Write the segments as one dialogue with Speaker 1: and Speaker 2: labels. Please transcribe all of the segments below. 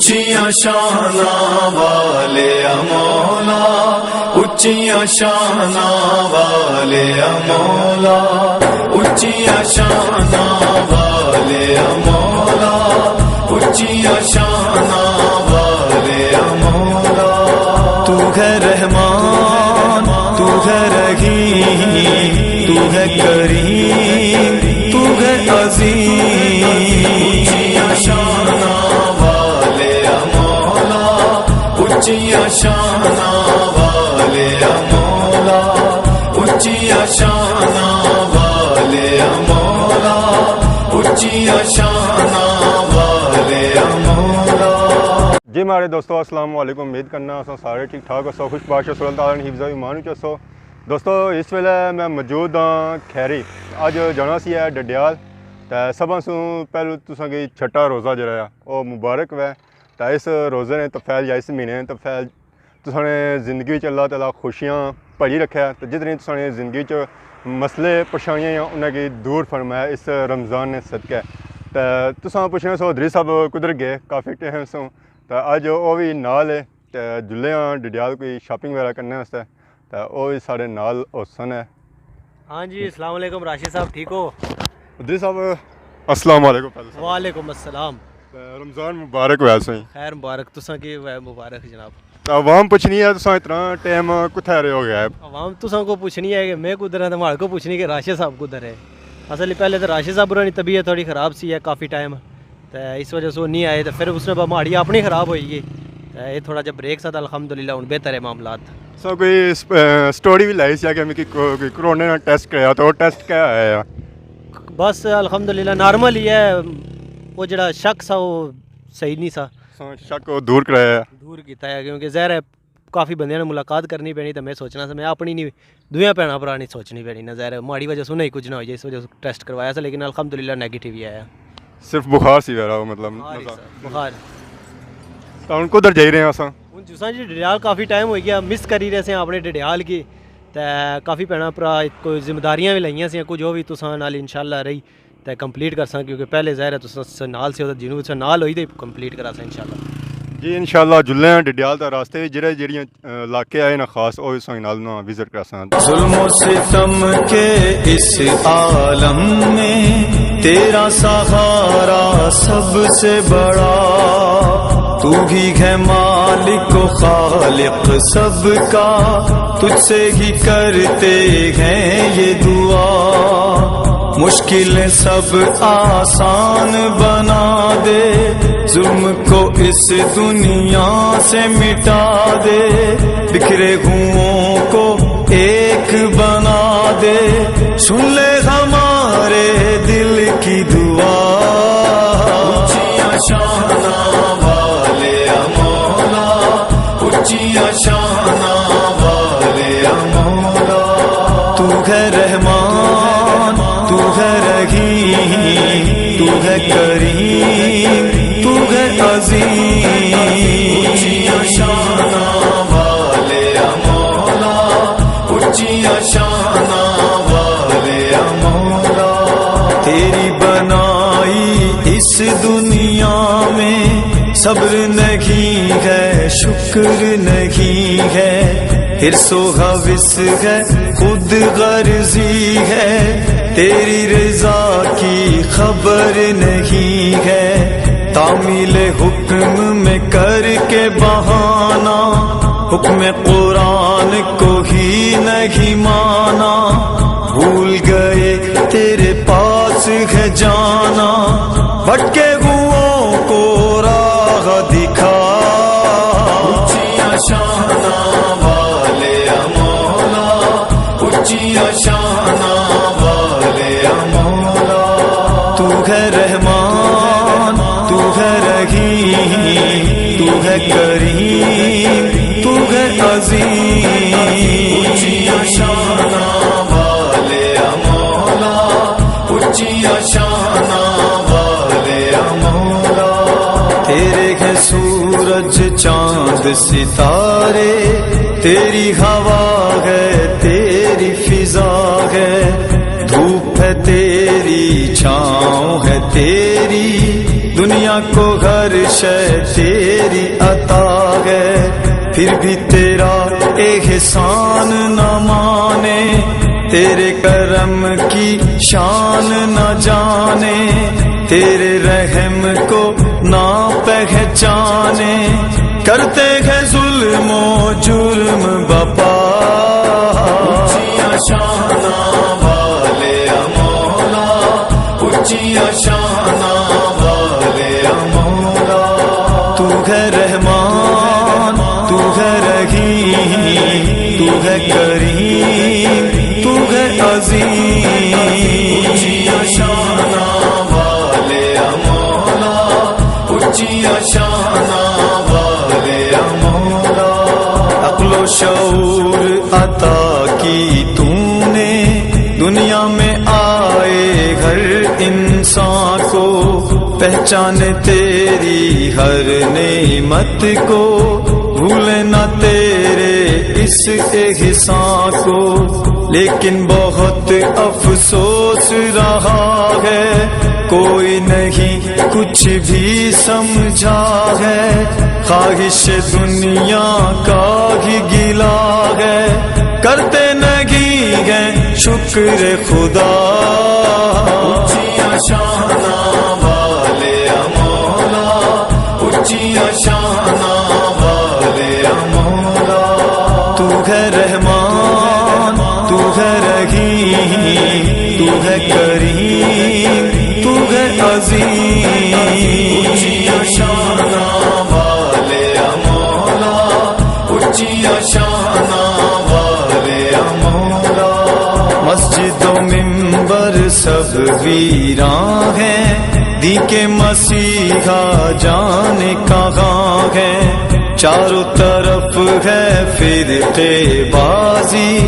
Speaker 1: اچھیاں شاناں والے مولا، اچھیاں شاناں والے مولا، اچھیاں شاناں والے مولا، اچھیاں شاناں والے مولا۔ تو ہے رحمان، تو ہے رحیم، تو ہے کریم، تو ہے عظیم۔ اچھیاں شاناں والے مولا، اچھیاں شاناں والے مولا، اچھیاں شاناں والے مولا، اچھیاں شاناں والے مولا۔
Speaker 2: جی ہمارے دوستو السلام علیکم، امید کرنا سارے ٹھیک ٹھاک ہو، خوش باش ہو، اللہ تعالیٰ نے حفظ و ایمان چسو۔ دوستو اس ویلے میں موجود ہاں کھیری، اج جانا سی ہے ڈڈیال، تو سب سوں پہلو تساں کی چھٹا روزہ جڑا ہے وہ مبارک ہوئے، تو اس روزے نے تفیل یا اس مہینے نے تفیل تساں نے زندگی چ اللہ تعالیٰ خوشیاں بھری رکھا، تو جتنی تساں نے زندگی چ مسئلے پریشانیاں ہیں انہیں کی دور فرمایا اس رمضان نے صدقہ۔ تو تساں پوچھنا سو حضری صاحب کدھر گئے کافی ٹائم سوں، تو اج وہ بھی نال ہے، تو جلے ہاں ڈڈیال کوئی شاپنگ وغیرہ کرنے واسطے، تو وہ بھی سارے نال حسن ہے۔
Speaker 3: ہاں جی السلام علیکم راشد صاحب، ٹھیک ہو؟
Speaker 2: حضری صاحب السلام علیکم۔ پہلے
Speaker 3: وعلیکم السلام،
Speaker 2: رمضان مبارک ہوا سی۔
Speaker 3: خیر مبارک، تساں کی مبارک جناب۔
Speaker 2: عوام پوچھنی ہے تساں اتنا ٹائم کتھے رہے ہو گیا ہے؟
Speaker 3: عوام تساں کو پوچھنی ہے کہ میں کدھر ہوں، تو ہمارے کو پوچھنی کہ راشد صاحب کدھر ہے۔ اصل پہلے تو راشد صاحب کی طبیعت تھوڑی خراب سی ہے کافی ٹائم، تو اس وجہ سے وہ نہیں آئے، تو پھر اس نے ماڑی اپنی خراب ہوئی گئی، تو یہ تھوڑا جا بریک سا تھا، الحمدللہ ہوں بہتر ہے معاملات۔
Speaker 2: سو کوئی سٹوری بھی لائی سی کہ میں کرونا نے ٹیسٹ کرایا، تو وہ ٹیسٹ کیا آیا؟
Speaker 3: بس الحمدللہ نارمل ہی ہے، وہ جڑا شک سا وہ صحیح نہیں سا،
Speaker 2: شک وہ دور کرایا؟
Speaker 3: دور کیتا ہے، کیونکہ ظاہر ہے کافی بندے نے ملاقات کرنی پینی، تو میں سوچنا سا میں اپنی نہیں دویاں بھیناں بھرا نہیں سوچنی پینی نا، ظاہر ہے ماڑی وجہ سے نہیں کچھ نہ ہو جائے، اس وجہ سے ٹیسٹ کروایا تھا، لیکن الحمدللہ نیگیٹیو ہی آیا۔
Speaker 2: صرف بخار سی ویرا وہ مطلب
Speaker 3: بخار۔
Speaker 2: تو ہن کدھر جائی رہے ہیں اساں؟
Speaker 3: ہوں جساں جی ڈڈیال کافی ٹائم ہو گیا، مس کری رہے سے اپنے ڈڈیال کی، تو کافی بھیناں بھرا کوئی ذمہ داریاں بھی لائیاں سی، کچھ وہ بھی تساں نال انشاءاللہ رہی تو کمپلیٹ کرساں، کیونکہ پہلے ظاہر ہے تساں نال سے جنوب سے نال ہوئی تو کمپلیٹ کراساں انشاءاللہ۔
Speaker 2: جی انشاءاللہ جلے ہیں ڈڈیال دا راستے جڑیاں علاقے آئے نا خاص وہ سائیں نال نا وزٹ کراساں۔
Speaker 1: ظلم و ستم کے اس عالم میں تیرا سہارا سب سے بڑا، تو ہی ہے مالک و خالق سب کا، تجھ سے ہی کرتے ہیں یہ دعا، مشکلیں سب آسان بنا دے، ظلم کو اس دنیا سے مٹا دے، بکھرے ہوئوں کو ایک بنا دے، سن لے ہمارے دل کی دعا۔ اچھیاں شاناں والے مولا، اچھیاں شاناں والے مولا، تو ہے رحمان، تو ہے رحیم، تو ہے کریم، تو ہے عظیم۔ اچھیاں شاناں والے مولا، اچھیاں شاناں والے مولا، تیری بنائی اس دنیا میں صبر نہیں ہے، شکر نہیں ہے، حرص و ہوس ہے، خود غرضی ہے، تیری رضا کی خبر نہیں ہے، تعمیل حکم میں کر کے بہانا، حکم قرآن کو ہی نہیں مانا، بھول گئے تیرے پاس ہے جانا، بھٹکے ہوئوں کو راہ دکھا۔ اچھیاں شاناں والے مولا، اچھیاں شاناں والے مولا، تو ہے رحمان، تو ہے رحیم، تو ہے کریم، تو ہے عظیم۔ اچھیاں شاناں والے مولا، اچھیاں شاناں والے مولا، تیرے ہیں سورج چاند ستارے، تیری ہوا ہے، تیری فضا ہے، دھوپ ہے تیری، چھاؤں ہے تیری، دنیا دنیا کو ہر شے تیری عطا ہے، پھر بھی تیرا احسان نہ مانے، تیرے کرم کی شان نہ جانے، تیرے رحم کو نہ پہچانے، کرتے ہیں ظلم و جرم بپا، اونچیاں شانہ والے مولا، اونچیاں شانہ والے مولا، تو ہے رحمان، تو ہے رحیم، تو ہے کریم، تو ہے عظیم، اونچیاں شانہ والے مولا، اونچیاں شانہ والے مولا، عقل و شعور عطا کی تو نے، دنیا میں آئے ہر انسان کو، پہچان تیری ہر نعمت کو، بھولے نہ تیرے اس احسان کو، لیکن بہت افسوس رہا ہے، کوئی نہیں کچھ بھی سمجھا ہے، خواہش دنیا کا ہی گلا ہے، کرتے نہیں ہیں شکر خدا، اونچیاں شانہ والے مولا، اونچیاں شانہ والے مولا، تو ہے رحمان، تو ہے رحیم، تو ہے کریم، تو ہے عظیم، اونچیاں شانہ والے مولا، اونچیاں شانہ والے مولا، مسجد و منبر سب ویراں ہیں، دی کے مسیحا جانے کہاں ہے، چاروں طرف ہے فرقے بازی،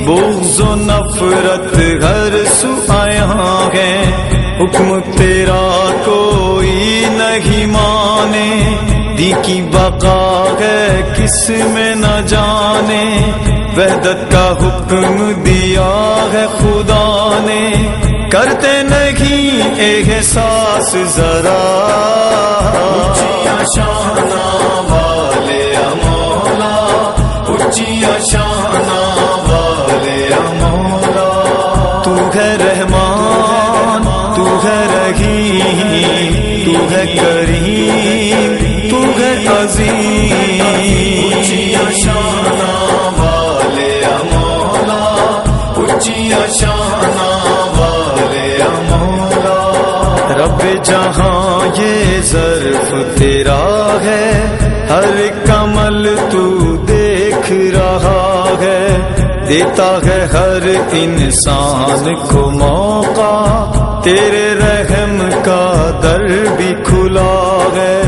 Speaker 1: بغض و نفرت ہر سو آیاں ہے، حکم تیرا کوئی نہیں مانے، دی کی بقا ہے کس میں نہ جانے، وحدت کا حکم دیا ہے خدا نے، کرتے نہیں احساس ذرا، اونچیاں شانہ والے مولا، اونچیاں شانہ والے مولا، تو ہے رحمان، تو ہے رحیم، تو ہے کریم، تو ہے عظیم، اونچیاں شانہ والے مولا، اونچیاں شانہ والے مولا، رب جہاں یہ ظرف تیرا ہے، ہر ایک عمل تو دیکھ رہا ہے، دیتا ہے ہر انسان کو موقع، تیرے رحم کا در بھی کھلا ہے،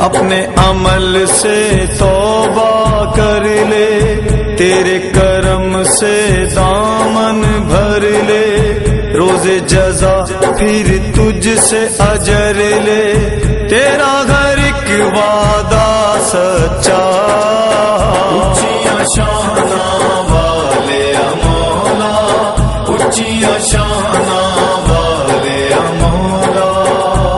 Speaker 1: اپنے عمل سے توبہ کر لے، تیرے کرم سے دامن بھر لے، روز جزا پھر تجھ سے اجر لے، تیرا ہر ایک وعدہ سچا، اونچیاں شانہ والے مولا، اونچیاں شانہ والے مولا،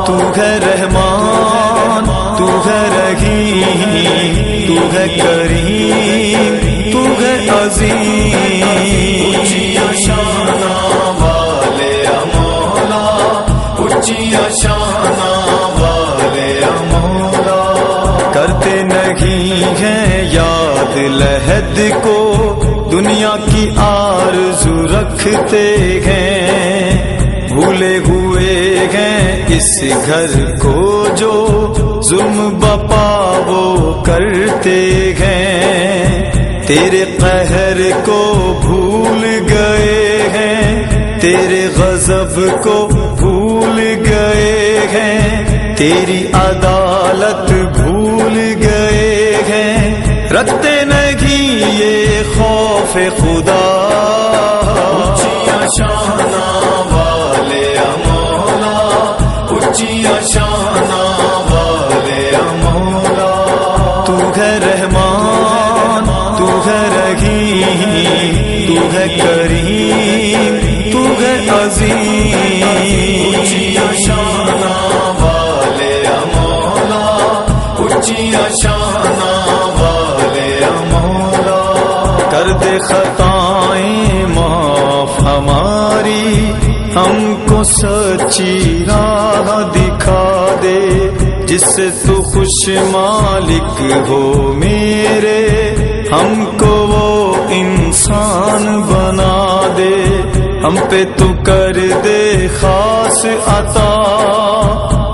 Speaker 1: تو ہے رحمان، تو ہے رحیم، تو ہے کریم، تو ہے عظیم، اونچیاں شانہ والے مولا، اونچیاں شانہ والے مولا، کرتے نہیں ہیں یاد لحد کو، دنیا کی آرزو رکھتے ہیں، بھولے ہوئے ہیں اس گھر کو جو ظلم بپا وہ کرتے ہیں، تیرے قہر کو بھول گئے ہیں، تیرے غضب کو بھول گئے ہیں، تیری عدالت بھول گئے ہیں، رکھتے نہیں یہ خوف خدا، اونچیاں شانہ والے مولا، اونچیاں شانہ والے مولا، تو ہے رحمان، تو ہے رحیم، تو ہے کریم، تو ہے عظیم، اونچیاں شانہ والے اونچیاں شاناں والے مولا کر دے خطائیں معاف ہماری ہم کو سچی راہ دکھا دے جس سے تو خوش مالک ہو میرے ہم کو وہ انسان بنا دے ہم پہ تو کر دے خاص عطا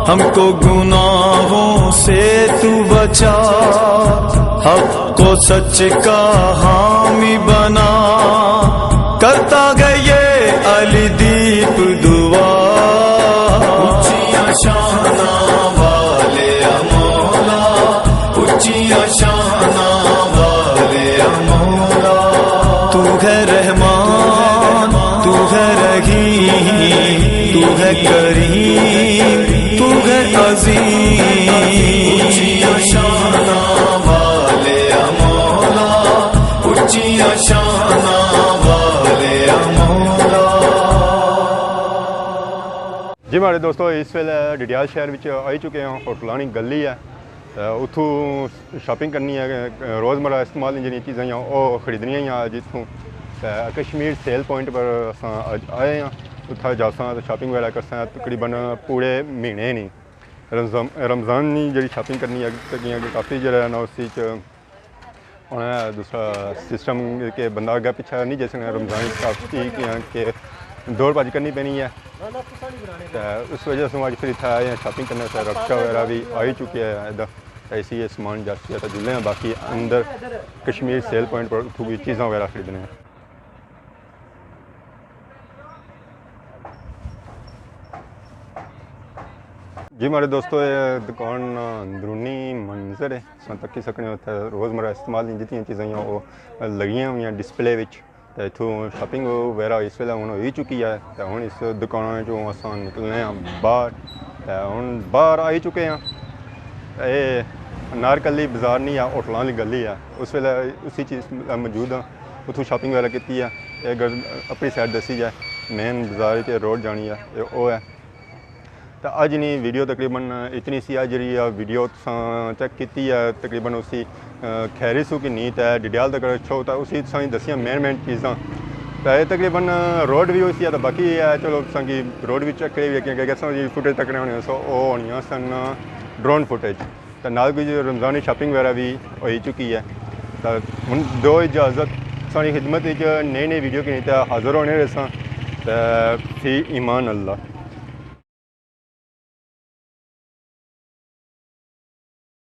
Speaker 1: ہم کو گناہوں سے تو بچا حق و سچ کا حامی بنا کرتا گئے علی دیپ دعا اونچیاں شاناں والے مولا اونچیاں شاناں والے مولا تو ہے رحمان تو ہے رحیم تو ہے کریم تو ہے عظیم اونچیاں شاناں والے مولا اونچیاں شاناں والے مولا
Speaker 2: جی میرے دوستو اس ویلے ڈڈیال شہر وچ آئی چکے ہیں ہوٹلانی گلی ہے اتوں شاپنگ کرنی ہے روزمرہ استعمال جنہیں چیزیں ہیں وہ خریدنی ہیں جتوں کشمیر سیل پوائنٹ پر اج آئے ہیں اتنا جاساں تو شاپنگ وغیرہ کرساں تقریباً پورے مہینے نہیں رمضان جی شاپنگ کرنی ہے کافی جڑا ہے نا اس ہونا ہے دوسرا سسٹم کہ بندہ اگا پیچھا نہیں جیسے رمضان کافی کہ دوڑ بھاج کرنی پینی ہے اس وجہ سے اج پھر اتنا آئے ہیں شاپنگ کرنے سے رکشا وغیرہ بھی آئی چکی ہے ادھر ایسی یہ سامان جاتی ہے تو جلے ہیں باقی اندر کشمیر سیل پوائنٹ پر اتوں بھی چیزاں وغیرہ خریدنے ہیں جی ہمارے دوستو یہ دکان اندرونی منظر ہے سن تکی سکنے ہوتا ہے روزمرہ استعمال جتنی چیزیں ہیں وہ لگی ہوئی ہیں ڈسپلے وچ تو اتوں شاپنگ وغیرہ اس ویلے ہوں ہوئی چکی ہے تو ہوں اس دکان چوں اساں نکلنے ہیں باہر تو ہوں باہر آئی چکے ہیں یہ انارکلی بازار نہیں ہے ہوٹلاں والی گلی ہے اس ویلے اسی چیز موجود ہاں اتوں شاپنگ وغیرہ کی ہے اگر اپنی سائڈ دسی جائے مین بازار کے روڈ جانی ہے یہ وہ ہے تو اج نہیں ویڈیو تقریباً اتنی سی جی ویڈیو چیک کی ہے تقریباً اسی خیری سو کی نیت ہے ڈڈیال تک چھو تو اسی تساں دسیاں مین چیزاں تو یہ تقریباً روڈ بھی اسی ہے تو باقی ہے چلو تساں کی روڈ بھی چیک کری کہ جی فوٹیج تکنے ہونے سو وہ ہونی سن ڈرون فوٹیج تو نال کوئی رمضانی شاپنگ وغیرہ بھی ہوئی چکی ہے تو ہوں دو اجازت ساری خدمت نئی نئی ویڈیو کی نہیں تو حاضر ہونے رساں تو فی ایمان اللہ